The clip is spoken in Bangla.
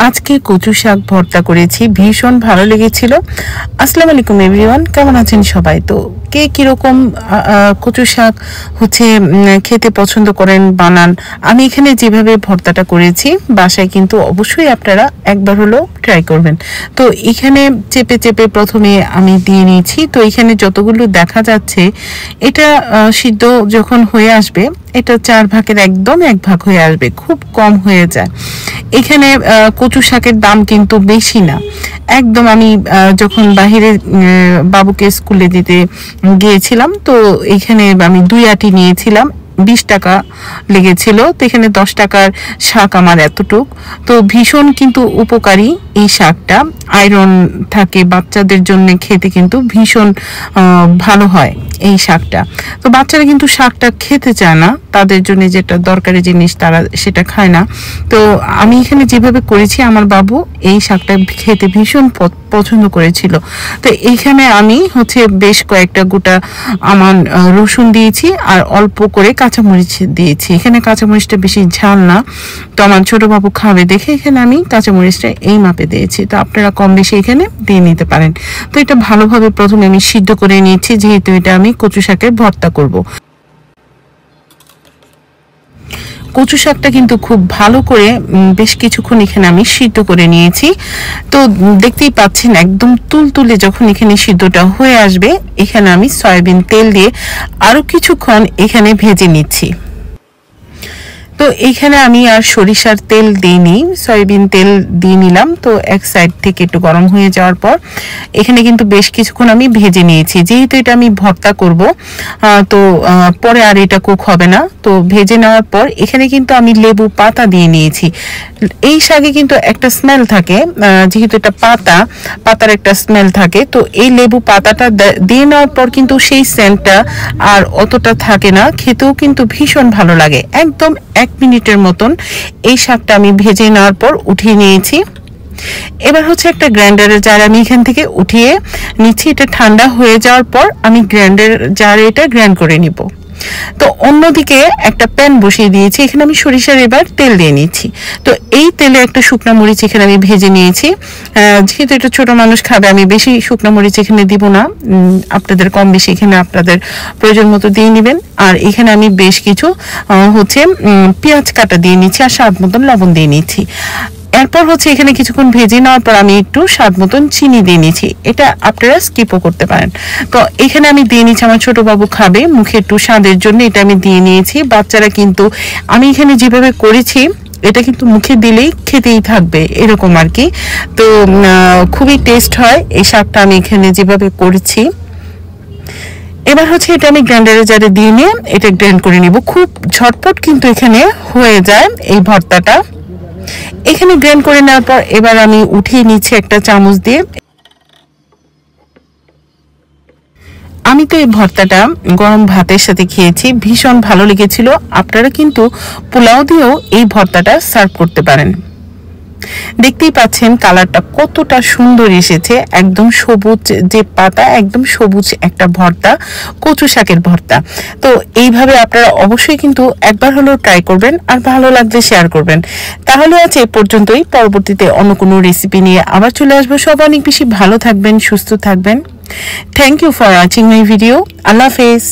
আজকে কচু শাক ভর্তা করেছি, ভীষণ ভালো লেগেছিল। আসসালামু আলাইকুম এভরিওয়ান, কেমন আছেন সবাই? তো কে কিরকম কচু শাক খেতে পছন্দ করেন বানান, আমি এখানে যেভাবে ভর্তাটা করেছি বাসায় কিন্তু অবশ্যই আপনারা একবার হলেও ট্রাই করবেন। তো এখানে চেপে চেপে প্রথমে আমি দিয়ে নিয়েছি। তো এখানে যতগুলো দেখা যাচ্ছে এটা সিদ্ধ যখন হয়ে আসবে, এটা 4 ভাগের একদম 1 ভাগ হয়ে আসবে, খুব কম হয়ে যায়। এখানে কচু শাকের দাম কিন্তু বেশি না একদম। আমি যখন বাহিরে বাবুকে স্কুলে দিতে গিয়েছিলাম, তো এখানে আমি 2 আটি নিয়েছিলাম, 20 টাকা লেগেছিল। তো এখানে 10 টাকার শাক আমার এতটুক। তো ভীষণ কিন্তু উপকারী এই শাকটা, আয়রন থাকে, বাচ্চাদের জন্য খেতে কিন্তু ভীষণ ভালো হয় এই শাকটা। তো বাচ্চারা কিন্তু শাকটা খেতে চায় না, তাদের জন্য যেটা দরকারি জিনিস তারা সেটা খায় না। তো আমি এখানে যেভাবে করেছি, আমার বাবু এই শাকটা খেতে ভীষণ পছন্দ করেছিল। তো এইখানে আমি বেশ কয়েকটা গোটা আমার রসুন দিয়েছি আর অল্প করে কাঁচামরিচ দিয়েছি। এখানে কাঁচামরিচটা বেশি ঝাল না, তো আমার ছোট বাবু খাবে দেখে এখানে আমি কাঁচামরিচটা এই মাপে দিয়েছি। তো আপনারা কম বেশি এখানে দিয়ে নিতে পারেন। তো এটা ভালোভাবে প্রথমে আমি সিদ্ধ করে নিয়েছি, যেহেতু এটা আমি কচু শাকের ভর্তা করব। কচু শাকটা কিন্তু খুব ভালো করে বেশ কিছুক্ষণ এখানে আমি সিদ্ধ করে নিয়েছি। তো দেখতেই পাচ্ছেন একদম তুলতুলে যখন এখানে সিদ্ধটা হয়ে আসবে, এখানে আমি সয়াবিন তেল দিয়ে আরো কিছুক্ষণ এখানে ভেজে নিচ্ছি। তো এখানে আমি আর সরিষার তেল দিইনি, সয়াবিন তেল দিয়ে নিলাম। তো এক সাইড থেকে একটু গরম হয়ে যাওয়ার পর এখানে কিন্তু বেশ কিছুক্ষণ আমি ভেজে নিয়েছি, যেহেতু এটা আমি ভর্তা করব, তো পরে আর এটা কুক হবে না। তো ভেজে নেওয়ার পর এখানে কিন্তু আমি লেবু পাতা দিয়ে নিয়েছি। এই শাকে কিন্তু একটা স্মেল থাকে, যেহেতু এটা পাতার একটা স্মেল থাকে। তো এই লেবু পাতাটা দিয়ে নেওয়ার পর কিন্তু সেই সেন্টটা আর অতটা থাকে না, খেতেও কিন্তু ভীষণ ভালো লাগে। একদম 1 মিনিটের মতন এই শাকটা আমি ভেজে নেওয়ার পর উঠিয়ে নিয়েছি। এবার একটা গ্রাইন্ডারের জার আমি এখান থেকে উঠিয়ে নিচ্ছি। এটা ঠান্ডা হয়ে যাওয়ার পর আমি গ্রাইন্ডার জারে এটা গ্রাইন্ড করে নিব। তো অন্যদিকে একটা প্যান বসিয়ে দিয়েছি, এখানে আমি সরিষার এবার তেল দিয়ে নিচ্ছি। তো এই তেলে একটা শুকনা মরিচ এখানে আমি ভেজে নিয়েছি। যেহেতু এটা ছোট মানুষ খাবে, আমি বেশি শুকনা মরিচ এখানে দিব না, আপনাদের কম বেশি এখানে আপনাদের প্রয়োজন মতো দিয়ে নেবেন। আর এখানে আমি বেশ কিছু পেঁয়াজ কাটা দিয়ে নিচ্ছি আর স্বাদ মতন লবণ দিয়ে নিচ্ছি। এরপর এখানে কিছুক্ষণ ভেজে নেওয়ার পর আমি একটু স্বাদ মতন চিনি দিয়ে নিচ্ছি, এটা আপনারা স্কিপও করতে পারেন। তো এখানে আমি দিয়ে নিচ্ছি, আমার ছোট বাবু খাবে, মুখে একটু স্বাদের জন্য এটা আমি দিয়ে নিয়েছি। বাচ্চারা কিন্তু আমি এখানে যেভাবে করেছি এটা কিন্তু মুখে দিলেই খেতেই থাকবে, এরকম আর কি। তো খুবই টেস্ট হয় এই শাকটা আমি এখানে যেভাবে করেছি। এবার এটা আমি গ্রাইন্ডারে জারে দিয়ে নিয়ে এটা গ্রাইন্ড করে নিব। খুব ঝটপট কিন্তু এখানে হয়ে যায় এই ভর্তাটা। এখানে গ্রাইন্ড করে নেওয়ার পর এবার আমি উঠিয়ে নিচ্ছি একটা চামচ দিয়ে। আমি তো এই ভর্তাটা গরম ভাতের সাথে খেয়েছি, ভীষণ ভালো লেগেছিল। আপনারা কিন্তু পোলাও দিয়েও এই ভর্তাটা সার্ভ করতে পারেন। দেখতেই পাচ্ছেন কালারটা কতটা সুন্দর এসেছে, একদম সবুজ যে পাতা, একদম সবুজ একটা ভর্তা, কচু শাকের ভর্তা। তো এইভাবে আপনারা অবশ্যই কিন্তু একবার হলেও ট্রাই করবেন, আর ভালো লাগলে শেয়ার করবেন। তাহলে আজ এই পর্যন্তই, পরবর্তীতে অন্য কোনো রেসিপি নিয়ে আবার চলে আসবো। সবাই অনেক বেশি ভালো থাকবেন, সুস্থ থাকবেন। Thank you for watching my video. আল্লাহ হাফেজ।